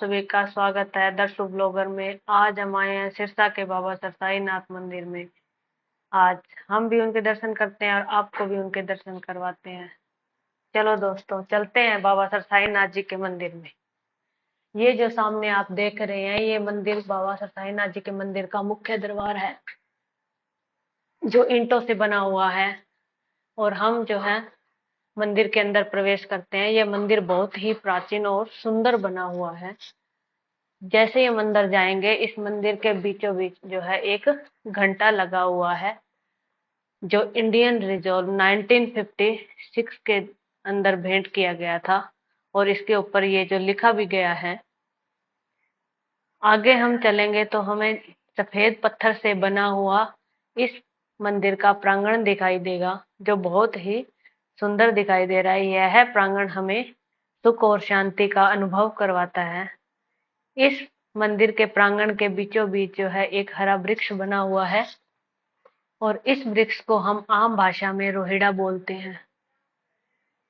सभी का स्वागत है द शुभ ब्लॉगर में। आज हम आए हैं सिरसा के बाबा सरसाई नाथ मंदिर में। आज हम भी उनके दर्शन करते हैं और आपको भी उनके दर्शन करवाते हैं। चलो दोस्तों, चलते हैं बाबा सरसाई नाथ जी के मंदिर में। ये जो सामने आप देख रहे हैं, ये मंदिर बाबा सरसाई नाथ जी के मंदिर का मुख्य दरबार है, जो ईंटों से बना हुआ है। और हम जो है मंदिर के अंदर प्रवेश करते हैं। ये मंदिर बहुत ही प्राचीन और सुंदर बना हुआ है। जैसे ही हम अंदर जाएंगे, इस मंदिर के बीचों बीच जो है एक घंटा लगा हुआ है, जो इंडियन रिजर्व 1956 के अंदर भेंट किया गया था। और इसके ऊपर ये जो लिखा भी गया है। आगे हम चलेंगे तो हमें सफेद पत्थर से बना हुआ इस मंदिर का प्रांगण दिखाई देगा, जो बहुत ही सुंदर दिखाई दे रहा है। यह प्रांगण हमें सुख और शांति का अनुभव करवाता है। इस मंदिर के प्रांगण के बीचों बीच जो है एक हरा वृक्ष बना हुआ है, और इस वृक्ष को हम आम भाषा में रोहिड़ा बोलते हैं।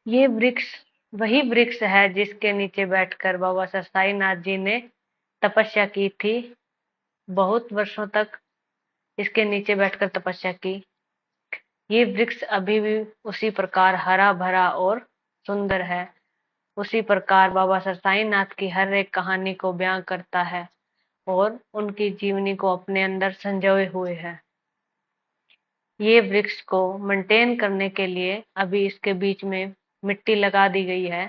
ये वृक्ष वही वृक्ष है जिसके नीचे बैठकर बाबा सरसाई नाथ जी ने तपस्या की थी। बहुत वर्षों तक इसके नीचे बैठकर तपस्या की। ये वृक्ष अभी भी उसी प्रकार हरा भरा और सुंदर है। उसी प्रकार बाबा सरसाई नाथ की हर एक कहानी को बयां करता है और उनकी जीवनी को अपने अंदर संजोए हुए है। ये वृक्ष को मेंटेन करने के लिए अभी इसके बीच में मिट्टी लगा दी गई है,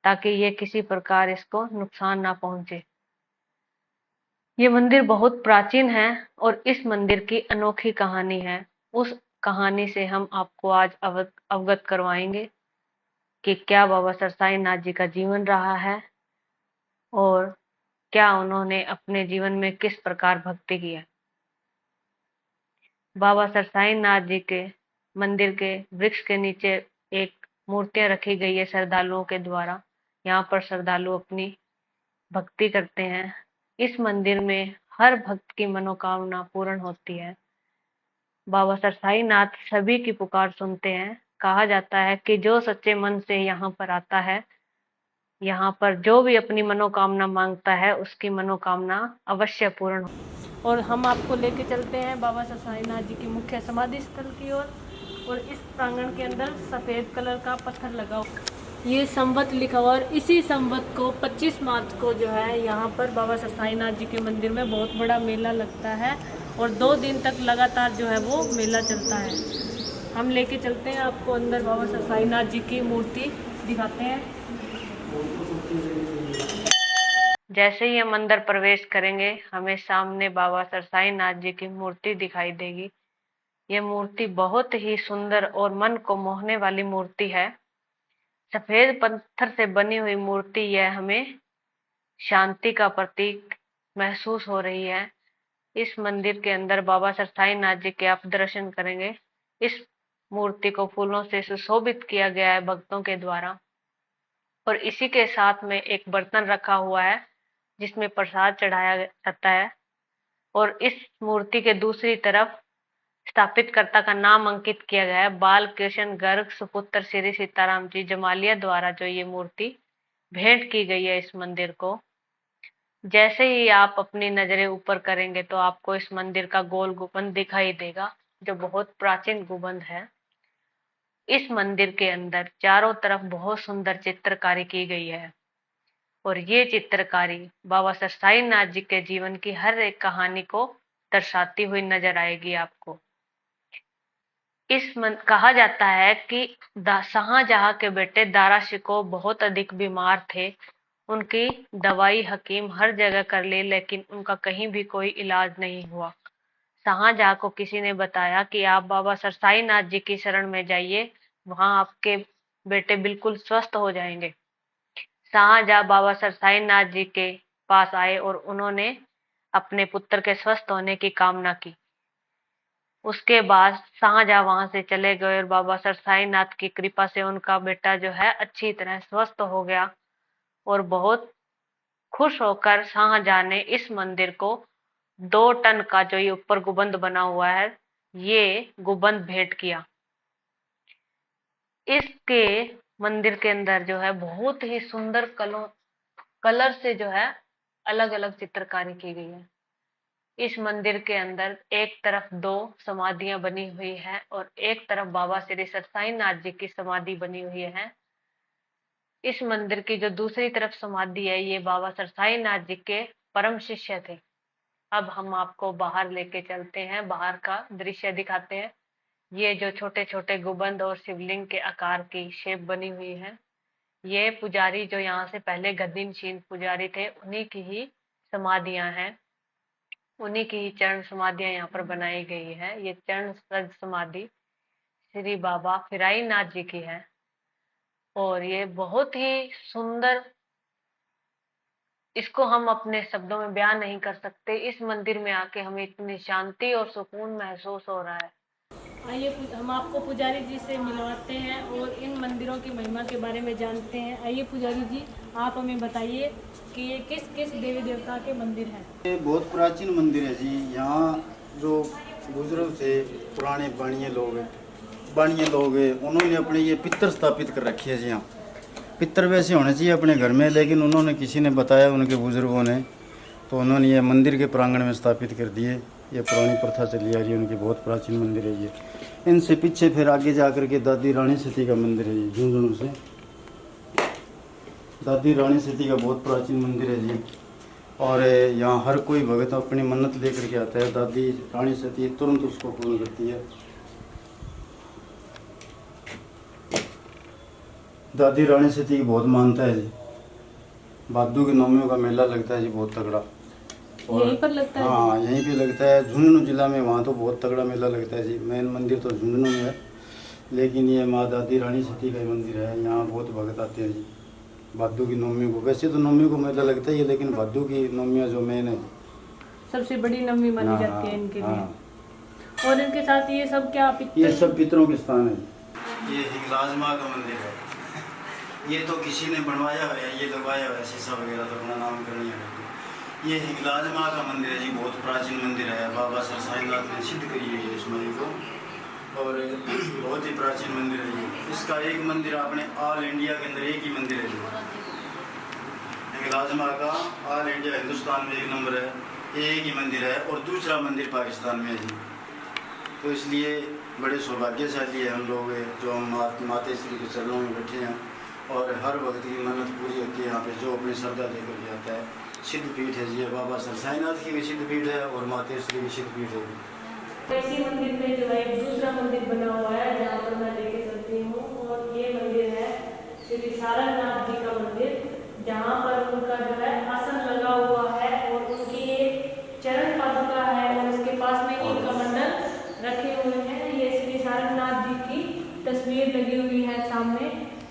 ताकि ये किसी प्रकार इसको नुकसान ना पहुंचे। ये मंदिर बहुत प्राचीन है और इस मंदिर की अनोखी कहानी है। उस कहानी से हम आपको आज अवगत करवाएंगे कि क्या बाबा सरसाई नाथ जी का जीवन रहा है और क्या उन्होंने अपने जीवन में किस प्रकार भक्ति की है। बाबा सरसाई नाथ जी के मंदिर के वृक्ष के नीचे एक मूर्तियां रखी गई है श्रद्धालुओं के द्वारा। यहाँ पर श्रद्धालु अपनी भक्ति करते हैं। इस मंदिर में हर भक्त की मनोकामना पूर्ण होती है। बाबा सरसाई नाथ सभी की पुकार सुनते हैं। कहा जाता है कि जो सच्चे मन से यहाँ पर आता है, यहाँ पर जो भी अपनी मनोकामना मांगता है, उसकी मनोकामना अवश्य पूर्ण। और हम आपको लेके चलते हैं बाबा सरसाई नाथ जी की मुख्य समाधि स्थल की ओर। और इस प्रांगण के अंदर सफेद कलर का पत्थर लगा हुआ, ये संवत लिखा हुआ। और इसी संवत को 25 मार्च को जो है यहाँ पर बाबा सरसाई नाथ जी के मंदिर में बहुत बड़ा मेला लगता है, और 2 दिन तक लगातार जो है वो मेला चलता है। हम लेके चलते हैं आपको अंदर, बाबा सरसाई नाथ जी की मूर्ति दिखाते हैं। जैसे ही हम अंदर प्रवेश करेंगे, हमें सामने बाबा सरसाई नाथ जी की मूर्ति दिखाई देगी। ये मूर्ति बहुत ही सुंदर और मन को मोहने वाली मूर्ति है। सफेद पत्थर से बनी हुई मूर्ति यह हमें शांति का प्रतीक महसूस हो रही है। इस मंदिर के अंदर बाबा सरसाई नाथ जी के आप दर्शन करेंगे। इस मूर्ति को फूलों से सुशोभित किया गया है भक्तों के द्वारा, और इसी के साथ में एक बर्तन रखा हुआ है जिसमें प्रसाद चढ़ाया जाता है। और इस मूर्ति के दूसरी तरफ स्थापित कर्ता का नाम अंकित किया गया है, बाल कृष्ण गर्ग सुपुत्र श्री सीताराम जी जमालिया द्वारा जो ये मूर्ति भेंट की गई है इस मंदिर को। जैसे ही आप अपनी नजरें ऊपर करेंगे तो आपको इस मंदिर का गोल गुंबद दिखाई देगा, जो बहुत प्राचीन गुंबद है। इस मंदिर के अंदर चारों तरफ बहुत सुंदर चित्रकारी की गई है, और ये चित्रकारी बाबा सरसाई नाथ जी के जीवन की हर एक कहानी को दर्शाती हुई नजर आएगी आपको। कहा जाता है कि शाहजहां के बेटे दारा शिकोह बहुत अधिक बीमार थे। उनकी दवाई हकीम हर जगह कर ली, लेकिन उनका कहीं भी कोई इलाज नहीं हुआ। शाहजहां को किसी ने बताया कि आप बाबा सरसाई नाथ जी की शरण में जाइए, वहां आपके बेटे बिल्कुल स्वस्थ हो जाएंगे। शाहजहां बाबा सरसाई नाथ जी के पास आए और उन्होंने अपने पुत्र के स्वस्थ होने की कामना की। उसके बाद शाहजहां वहां से चले गए और बाबा सरसाई नाथ की कृपा से उनका बेटा जो है अच्छी तरह स्वस्थ हो गया। और बहुत खुश होकर शाहजहां ने इस मंदिर को 2 टन का जो ये ऊपर गुंबद बना हुआ है, ये गुंबद भेंट किया। इसके मंदिर के अंदर जो है बहुत ही सुंदर कलर से जो है अलग अलग चित्रकारी की गई है। इस मंदिर के अंदर एक तरफ 2 समाधियां बनी हुई है और एक तरफ बाबा श्री सतसाई नाथ जी की समाधि बनी हुई है। इस मंदिर की जो दूसरी तरफ समाधि है, ये बाबा सरसाई नाथ जी के परम शिष्य थे। अब हम आपको बाहर लेके चलते हैं, बाहर का दृश्य दिखाते हैं। ये जो छोटे छोटे गुंबद और शिवलिंग के आकार की शेप बनी हुई है, ये पुजारी जो यहाँ से पहले गद्दीनशीन पुजारी थे, उन्हीं की ही समाधियां हैं, उन्हीं की ही चरण समाधियां यहाँ पर बनाई गई है। ये चरण सज समाधि श्री बाबा फिराई नाथ जी की है और ये बहुत ही सुंदर, इसको हम अपने शब्दों में बयान नहीं कर सकते। इस मंदिर में आके हमें इतनी शांति और सुकून महसूस हो रहा है। आइए हम आपको पुजारी जी से मिलवाते हैं और इन मंदिरों की महिमा के बारे में जानते हैं। आइए पुजारी जी, आप हमें बताइए कि ये किस किस देवी देवता के मंदिर हैं। ये बहुत प्राचीन मंदिर है जी। यहाँ जो बुजुर्ग थे, पुराने बाणिये लोग उन्होंने अपने ये पितर स्थापित कर रखी है जी। यहाँ पितर वैसे होने चाहिए अपने घर में, लेकिन उन्होंने किसी ने बताया उनके बुजुर्गों ने, तो उन्होंने ये मंदिर के प्रांगण में स्थापित कर दिए। ये पुरानी प्रथा चली आ रही है उनकी, बहुत प्राचीन मंदिर है ये। इनसे पीछे फिर आगे जा कर के दादी रानी सती का मंदिर है ये, झुंझुनू से दादी रानी सती का बहुत प्राचीन मंदिर है जी। और यहाँ हर कोई भगत अपनी मन्नत लेकर के आता है, दादी रानी सती तुरंत उसको पूर्ण करती है। दादी रानी सती की बहुत मानता है जी। भादू की नवमियों का मेला लगता है जी, बहुत तगड़ा। और यहीं पर लगता है? हाँ, यहीं पे लगता है, झुंझुनू जिला में। वहाँ तो बहुत तगड़ा मेला लगता है जी। मेन मंदिर तो झुंझुनू में है, लेकिन ये माँ दादी रानी सती का मंदिर है। यहाँ बहुत भगत आते हैं जी भादू की नवमी को। वैसे तो नवमी को मेला लगता ही है, लेकिन भादू की नवमियाँ जो मेन है, सबसे बड़ी नवमी मानी जाती है इनके लिए। और इनके साथ ये सब क्या ये सब पितरों के स्थान है। ये हिंगलाज माँ का मंदिर है। ये तो किसी ने बनवाया हुआ है, ये लगवाया हुआ है शीशा वगैरह, तो अपना नामकरण है। ये हिंगलाज माँ का मंदिर है जी, बहुत प्राचीन मंदिर है। बाबा सरसाई नाथ ने सिद्ध करी है इस मंदिर को, और बहुत ही प्राचीन मंदिर है ये। इसका एक मंदिर अपने ऑल इंडिया के अंदर एक ही मंदिर है जी। हिंगलाज माँ का ऑल इंडिया हिंदुस्तान में 1 नंबर है, एक ही मंदिर है। और दूसरा मंदिर पाकिस्तान में है जी। तो इसलिए बड़े सौभाग्यशाली है हम लोग, जो हम मातेश्वरी के चरणों में बैठे हैं। और हर वक्त की मन्नत पूरी होती है यहाँ पे, जो अपनी श्रद्धा लेकर के आता है। सिद्ध पीठ है जी, बाबा सरसाई नाथ की भी सिद्ध पीठ है और मातेश्वरी की सिद्ध पीठ है। इसी मंदिर में जो है एक दूसरा मंदिर बना हुआ है, जहाँ पर मैं लेके चलती हूँ। और ये मंदिर है श्री सारनाथ जी का मंदिर, जहाँ पर उनका जो है आसन लगा हुआ है और उनकी एक चरण पादुका है और इसके पास में एक कमंडल रखे हुए हैं। ये श्री सारनाथ जी की तस्वीर लगी हुई है सामने,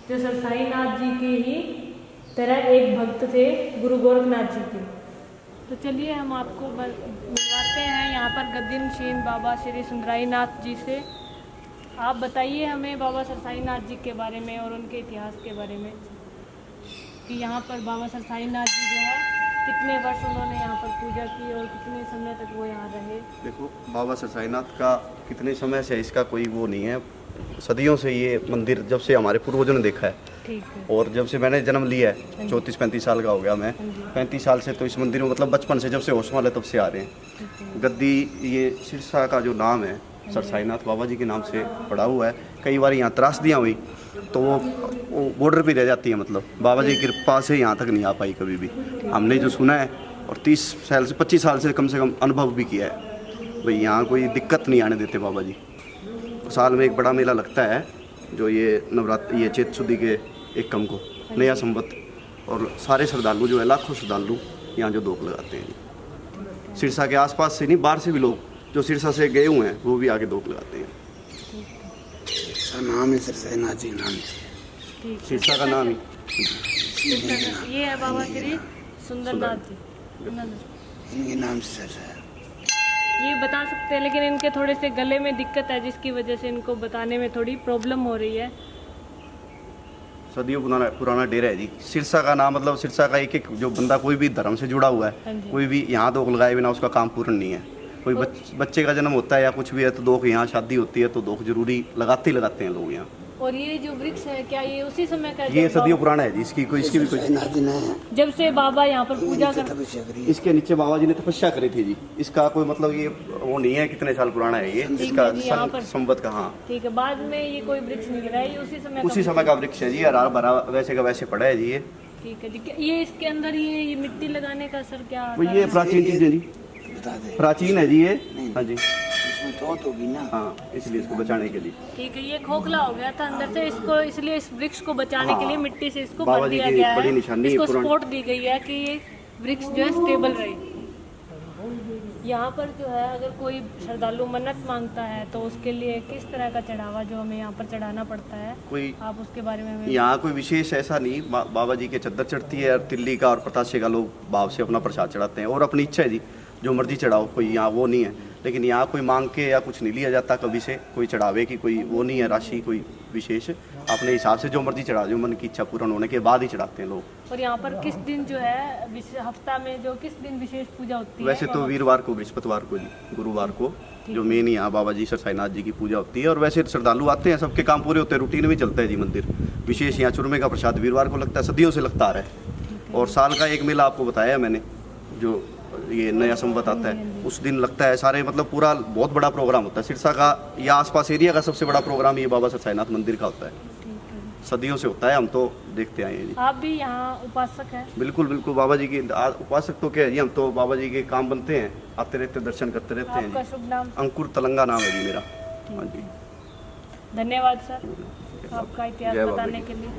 जो सरसाई नाथ जी के ही तरह एक भक्त थे, गुरु गोरखनाथ जी के। तो चलिए हम आपको मिलवाते हैं यहाँ पर गद्दीनशीन बाबा श्री सुंदराई नाथ जी से। आप बताइए हमें बाबा सरसाई नाथ जी के बारे में और उनके इतिहास के बारे में, कि यहाँ पर बाबा सरसाई नाथ जी जो है कितने वर्ष उन्होंने यहाँ पर पूजा की और कितने समय तक वो यहाँ रहे। देखो, बाबा सरसाई नाथ का कितने समय से इसका कोई वो नहीं है। सदियों से ये मंदिर, जब से हमारे पूर्वजों ने देखा है, ठीक है। और जब से मैंने जन्म लिया है, 34-35 साल का हो गया मैं। 35 साल से तो इस मंदिर में, मतलब बचपन से, जब से होश वाले तब से आ रहे हैं। गद्दी, ये सिरसा का जो नाम है सरसाई नाथ बाबा जी के नाम से पड़ा हुआ है। कई बार यहाँ त्रासदियाँ हुई तो वो बॉर्डर पे रह जाती है, मतलब बाबा जी की कृपा से यहाँ तक नहीं आ पाई कभी भी। हमने जो सुना है, और 30 साल से 25 साल से कम अनुभव भी किया है भाई, यहाँ कोई दिक्कत नहीं आने देते बाबा जी। साल में एक बड़ा मेला लगता है, जो ये नवरात्र, ये चैत शुद्धि के 1 को नया संवत, और सारे श्रद्धालु जो है, लाखों श्रद्धालु यहाँ जो दोक लगाते हैं। सिरसा के आसपास से नहीं, बाहर से भी लोग जो सिरसा से गए हुए हैं वो भी आगे दोक लगाते हैं। नाम है सरसाई नाथ जी, नाम है सिरसा का नाम ही। ये है बाबा श्री सुंदरनाथ जी, इनके नाम से सरसा है। ये बता सकते हैं, लेकिन इनके थोड़े से गले में दिक्कत है, जिसकी वजह से इनको बताने में थोड़ी प्रॉब्लम हो रही है। सदियों पुराना डेरा है जी। सिरसा का नाम, मतलब सिरसा का एक जो बंदा कोई भी धर्म से जुड़ा हुआ है, कोई भी यहाँ दोख लगाए बिना उसका काम पूर्ण नहीं है। कोई बच्चे का जन्म होता है या कुछ भी है तो दोख, यहाँ शादी होती है तो दोख जरूरी लगाते ही लगाते हैं लोग यहाँ। और ये जो वृक्ष है क्या ये उसी समय का ये जब सदियों पुराना है जी, इसकी कोई जब से बाबा यहाँ पर पूजा कर इसके नीचे बाबा जी ने तपस्या करी थी जी। इसका कोई मतलब ये वो नहीं है कितने साल पुराना है ये, इसका जी, यहाँ पर संवत का। हाँ ठीक है, बाद में ये कोई वृक्ष नहीं लगा है, ये उसी समय का वृक्ष है जी, हरा भरा वैसे का वैसे पड़ा है जी ये। ठीक है जी। ये इसके अंदर ये मिट्टी लगाने का सर क्या वो ये प्राचीन चीज है जी, प्राचीन है जी ये। हाँ जी होगी ना। हाँ, इसलिए इसको बचाने के लिए। ठीक है, ये खोखला हो गया था अंदर से, इसको इसलिए इस वृक्ष को बचाने के लिए मिट्टी से इसको बाबा भर जी दिया की गया बड़ी है, निशानी इसको पुरानी। सपोर्ट दी गई है कि ये वृक्ष जो है स्टेबल रहे। यहाँ पर जो है अगर कोई श्रद्धालु मन्नत मांगता है तो उसके लिए किस तरह का चढ़ावा जो हमें यहाँ पर चढ़ाना पड़ता है, कोई आप उसके बारे में हमें यहाँ कोई विशेष ऐसा नहीं, बाबा जी के चद्दर चढ़ती है और तिल्ली का और पताशे का लोग भाव से अपना प्रसाद चढ़ाते हैं और अपनी इच्छा है जी, जो मर्जी चढ़ाओ, कोई यहाँ वो नहीं है। लेकिन यहाँ कोई मांग के या कुछ नहीं लिया जाता कभी से, कोई चढ़ावे की कोई वो नहीं है राशि कोई विशेष, अपने हिसाब से जो मर्जी चढ़ा, जो मन की इच्छा पूर्ण होने के बाद ही चढ़ाते हैं लोग। और यहाँ पर किस दिन जो है हफ्ता में जो किस दिन विशेष पूजा होती है? वैसे तो वीरवार को, बृहस्पतिवार को, गुरुवार को जो मेन यहाँ बाबा जी सरसाईनाथ जी की पूजा होती है। और वैसे श्रद्धालु आते हैं, सबके काम पूरे होते हैं, रूटीन में चलता है जी मंदिर। विशेष यहाँ चूरमे का प्रसाद वीरवार को लगता है, सदियों से लगता आ रहा है। और साल का एक मेला आपको बताया मैंने, जो ये नया संवत आता है उस दिन लगता है, सारे मतलब पूरा बहुत बड़ा प्रोग्राम होता है। सिरसा का या आसपास एरिया का सबसे बड़ा प्रोग्राम ये बाबा सरसाईनाथ मंदिर का होता है, सदियों से होता है, हम तो देखते आए हैं जी। आप भी यहाँ उपासक हैं? बिल्कुल बिल्कुल, बाबा जी की उपासक तो क्या है जी, हम तो बाबा जी के काम बनते हैं, आते रहते, दर्शन करते रहते हैं। आपका शुभ नाम? अंकुर तलंगा नाम है जी मेरा। हाँ जी, धन्यवाद सर आपका इतिहास बताने के लिए।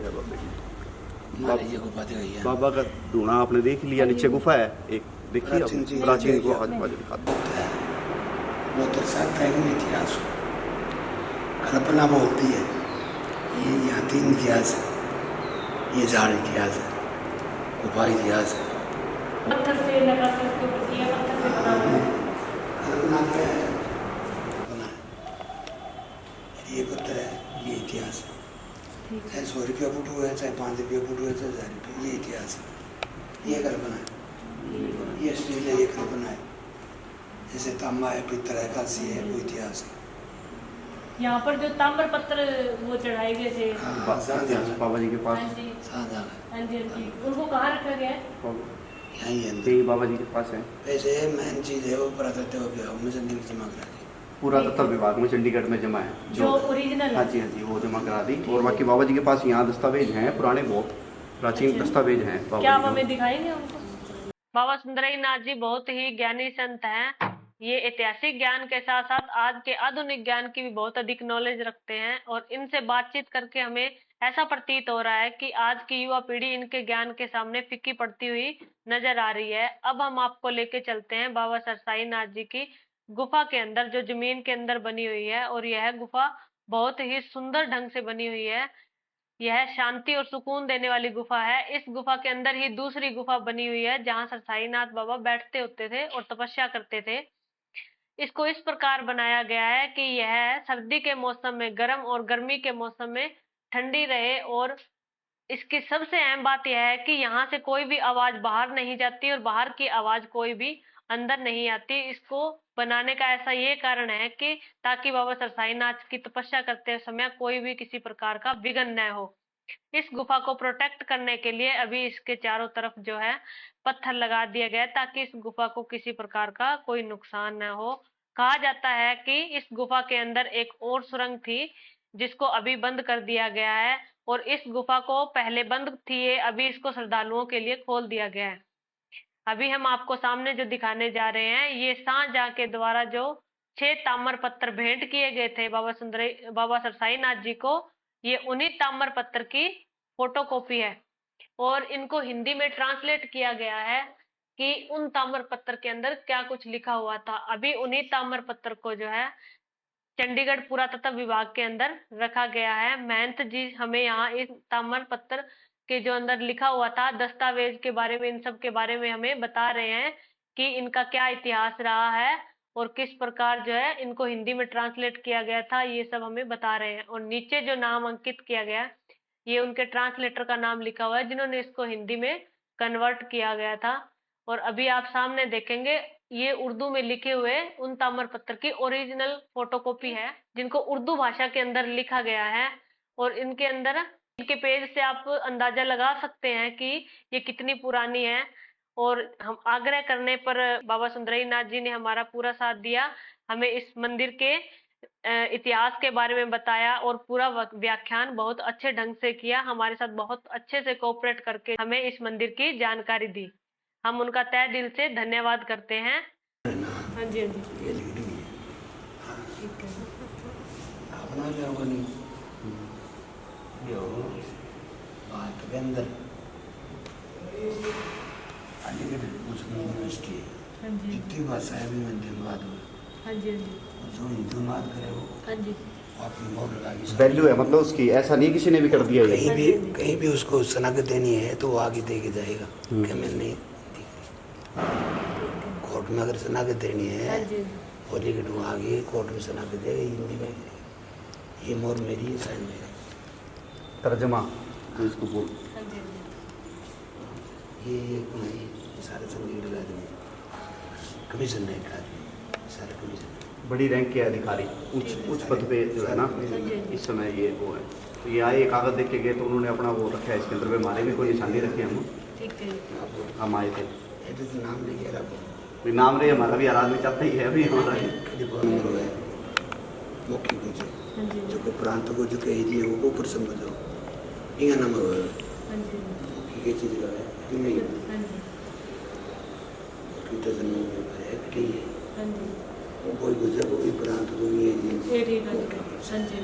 बाबा का धूना आपने देख लिया, नीचे गुफा है एक, देखिए प्राचीन को आज दिखाते हैं। वो दर्शाता है इतिहास, कल्पना बोलती है। ये यहाँ 3 इतिहास है, ये झाड़ इतिहास है, गुफा इतिहास है। पत्थर से लगा से उसके ऊपर किया, पत्थर से बना हुआ है। कल्पना क्या है? बना ये पत्थर है, ये इतिहास है। चाहे 100 रुपया फुट हुआ है, चाहे 5 रुपया फुट हुआ है, चाहे 1000 रुपये, ये इतिहास है। ये कल्पना है, ये स्टील है, ये कल्पना है। जैसे तांबा है, पित्तल है, कांसी है, वो इतिहास है। यहाँ पर जो ताम्र पत्र वो चढ़ाए गए थे बाबा जी के पास, हाँ जी, शाहजहाँ है, हाँ जी, हाँ जी, उनको कहाँ रखा गया है? यहीं है अंदर। यही बाबा जी के पास है। वैसे मेन चीज़ है वो पुरातत्व विभाग में चंडीगढ़ जमा करा दी। पुरातत्व विभाग में चंडीगढ़ में जमा है जो ओरिजिनल हाँ जी हाँ जी, वो जमा करा दी। और बाकी बाबा जी के पास यहाँ दस्तावेज हैं पुराने, बहुत प्राचीन दस्तावेज हैं। क्या आप हमें दिखाएंगे उनको? बाबा सुंदरईनाथ जी बहुत ही ज्ञानी संत हैं। ये ऐतिहासिक ज्ञान के साथ साथ आज के आधुनिक ज्ञान की भी बहुत अधिक नॉलेज रखते हैं और इनसे बातचीत करके हमें ऐसा प्रतीत हो रहा है कि आज की युवा पीढ़ी इनके ज्ञान के सामने फीकी पड़ती हुई नजर आ रही है। अब हम आपको लेके चलते हैं बाबा सरसाईनाथ जी की गुफा के अंदर, जो जमीन के अंदर बनी हुई है। और यह गुफा बहुत ही सुंदर ढंग से बनी हुई है। यह शांति और सुकून देने वाली गुफा है। इस गुफा के अंदर ही दूसरी गुफा बनी हुई है जहां सरसाईनाथ बाबा बैठते होते थे और तपस्या करते थे। इसको इस प्रकार बनाया गया है कि यह सर्दी के मौसम में गर्म और गर्मी के मौसम में ठंडी रहे। और इसकी सबसे अहम बात यह है कि यहाँ से कोई भी आवाज बाहर नहीं जाती और बाहर की आवाज कोई भी अंदर नहीं आती। इसको बनाने का ऐसा ये कारण है कि ताकि बाबा सरसाईनाथ की तपस्या करते समय कोई भी किसी प्रकार का विघ्न न हो। इस गुफा को प्रोटेक्ट करने के लिए अभी इसके चारों तरफ जो है पत्थर लगा दिया गया है ताकि इस गुफा को किसी प्रकार का कोई नुकसान न हो। कहा जाता है कि इस गुफा के अंदर एक और सुरंग थी जिसको अभी बंद कर दिया गया है और इस गुफा को पहले बंद थी, अभी इसको श्रद्धालुओं के लिए खोल दिया गया है। अभी हम आपको सामने जो दिखाने जा रहे हैं ये शाहजहाँ के द्वारा जो 6 ताम्र पत्थर भेंट किए गए थे बाबा सरसाईनाथ जी को, ये उन्हीं ताम्र पत्थर की फोटोकॉपी है और इनको हिंदी में ट्रांसलेट किया गया है कि उन ताम्र पत्थर के अंदर क्या कुछ लिखा हुआ था। अभी उन्हीं ताम्र पत्थर को जो है चंडीगढ़ पुरातत्व विभाग के अंदर रखा गया है। महंत जी हमें यहाँ इस ताम्र पत्थर के जो अंदर लिखा हुआ था दस्तावेज के बारे में, इन सब के बारे में हमें बता रहे हैं कि इनका क्या इतिहास रहा है और किस प्रकार जो है इनको हिंदी में ट्रांसलेट किया गया था, ये सब हमें बता रहे हैं। और नीचे जो नाम अंकित किया गया ये उनके ट्रांसलेटर का नाम लिखा हुआ है जिन्होंने इसको हिंदी में कन्वर्ट किया गया था। और अभी आप सामने देखेंगे ये उर्दू में लिखे हुए उन ताम्र पत्थर की ओरिजिनल फोटोकॉपी है जिनको उर्दू भाषा के अंदर लिखा गया है। और इनके अंदर इनके पेज से आप अंदाजा लगा सकते हैं कि ये कितनी पुरानी है। और हम आग्रह करने पर बाबा सुंदरई नाथ जी ने हमारा पूरा साथ दिया, हमें इस मंदिर के इतिहास के बारे में बताया और पूरा व्याख्यान बहुत अच्छे ढंग से किया, हमारे साथ बहुत अच्छे से कोऑपरेट करके हमें इस मंदिर की जानकारी दी। हम उनका तहे दिल से धन्यवाद करते हैं। हाँ जी, हाँ जी, ये लिख दी है। ठीक है। अपना क्या होगा नहीं जो बात के अंदर अलीगढ़ मुस्लिम यूनिवर्सिटी है। हाँ जी, जितनी भाषाएं भी में धन्यवाद हो हाँ जी, हाँ जी, जो हिंदू बात करे वो हाँ जी, अपनी बहुत लगा वैल्यू है मतलब उसकी, ऐसा नहीं किसी ने भी कर दिया ये। कहीं भी उसको शनाख्त देनी है तो वो आगे दे के जाएगा कि मैं नहीं कोर्ट में अगर शनाख्त देनी हाँ है जी, और लिखट वो आगे कोर्ट में शनाख्त देगा हिंदी में, ये मोर मेरी साइन मेरा तर्जमा तो इसको बोल। हाँ जी, ये सारे संगीत लगा देंगे कमीशन नहीं का सारे कमीशन बड़ी रैंक के अधिकारी उच्च पद पे जो है ना इस समय ये वो है। तो ये आए कागज देख के गए तो उन्होंने अपना वो रखा है इसके अंदर, हमारे भी कोई निशानी रखी हम ठीक है। हम आए थे। ये तो नाम नहीं कह रहा कोई नाम रहे हमारा भी आराधना चाहते ही है अभी हमारा ही। नंबर है मुख्य को हाँ जी, जो को प्रांत को जो कह दिए वो ऊपर समझो इनका नंबर है हाँ जी, मुख्य की चीज का है कि नहीं हाँ जी, कितना जन्म है कि हाँ जी, वो कोई गुजर वो भी प्रांत को भी है ये ठीक है, हाँ जी,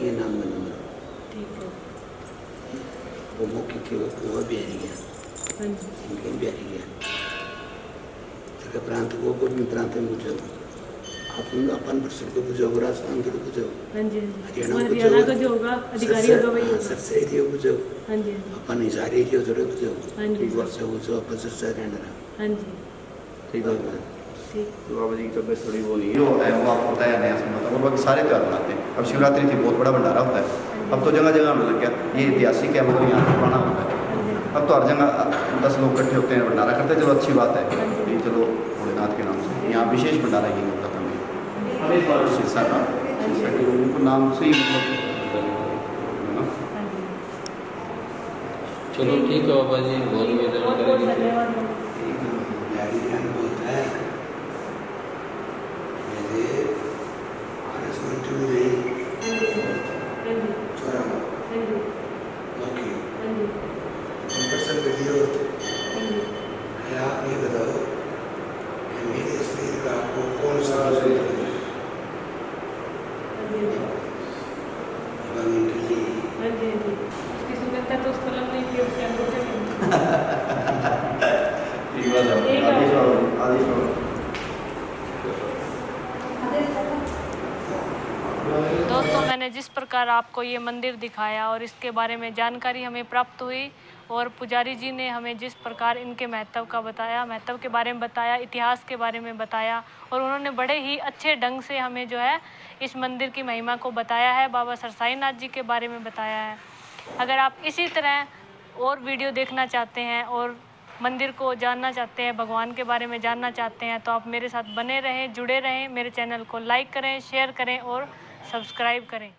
ये नाम का नंबर ठीक है, वो मुख्य के वो बिहारी गया हाँ जी, इनके बिहारी गया जगह प्रांत को भी प्रांत में बुझो अपन अपन परसों को बुझो राजस्थान को बुझो हाँ जी, हरियाणा का जो होगा अधिकारी होगा वही होगा। सरसे एरिया बुझो हाँ जी, अपन हिसार एरिया जरूर बुझो हाँ जी, एक वर्ष बुझो अपन सरसे रहना हाँ जी, ठीक है ठीक, तो बाबा जी की तबियत थोड़ी वो नहीं है, जो होता है वो आपको होता है नया समय और बाकी सारे त्यौहार मनाते हैं। अब शिवरात्रि थी, बहुत बड़ा भंडारा होता है, अब तो जगह जगह होने लग गया। ये ऐतिहासिक है मतलब यहाँ पुराना होता है, हाँ जी, अब तो हर जगह 10 लोग इकट्ठे होते हैं भंडारा करते हैं। चलो अच्छी बात है ये, चलो भोलेनाथ के नाम से यहाँ विशेष भंडारा ये होता था मेरे शीर्षा का, शीर्षा के लोगों को नाम से ही मतलब हाँ जी। चलो ठीक है बाबा जी, बहुत बहुत बहुत जानकारी दी। धन्यवाद। बिहारी ज्ञान बोलता है मेरे आरएस मंत्री में हाँ जी, हाँ जी, छोरा हाँ जी, नौकरी हाँ जी, कंप्रेसर वीडियो हाँ जी, आप ये बताओ मेरे शरीर का आपको कौन सा पसंद है? हाँ जी, बंग दिल्ली हाँ जी, हाँ जी। उसकी सुंदरता तो उसको लग नहीं थी, उसके अंगूठे में। ठीक बात है। ठीक है। आदेश दोस्तों, मैंने जिस प्रकार आपको ये मंदिर दिखाया और इसके बारे में जानकारी हमें प्राप्त हुई और पुजारी जी ने हमें जिस प्रकार इनके महत्व का बताया, महत्व के बारे में बताया, इतिहास के बारे में बताया और उन्होंने बड़े ही अच्छे ढंग से हमें जो है इस मंदिर की महिमा को बताया है, बाबा सरसाई नाथ जी के बारे में बताया है। अगर आप इसी तरह और वीडियो देखना चाहते हैं और मंदिर को जानना चाहते हैं, भगवान के बारे में जानना चाहते हैं, तो आप मेरे साथ बने रहें, जुड़े रहें। मेरे चैनल को लाइक करें, शेयर करें और सब्सक्राइब करें।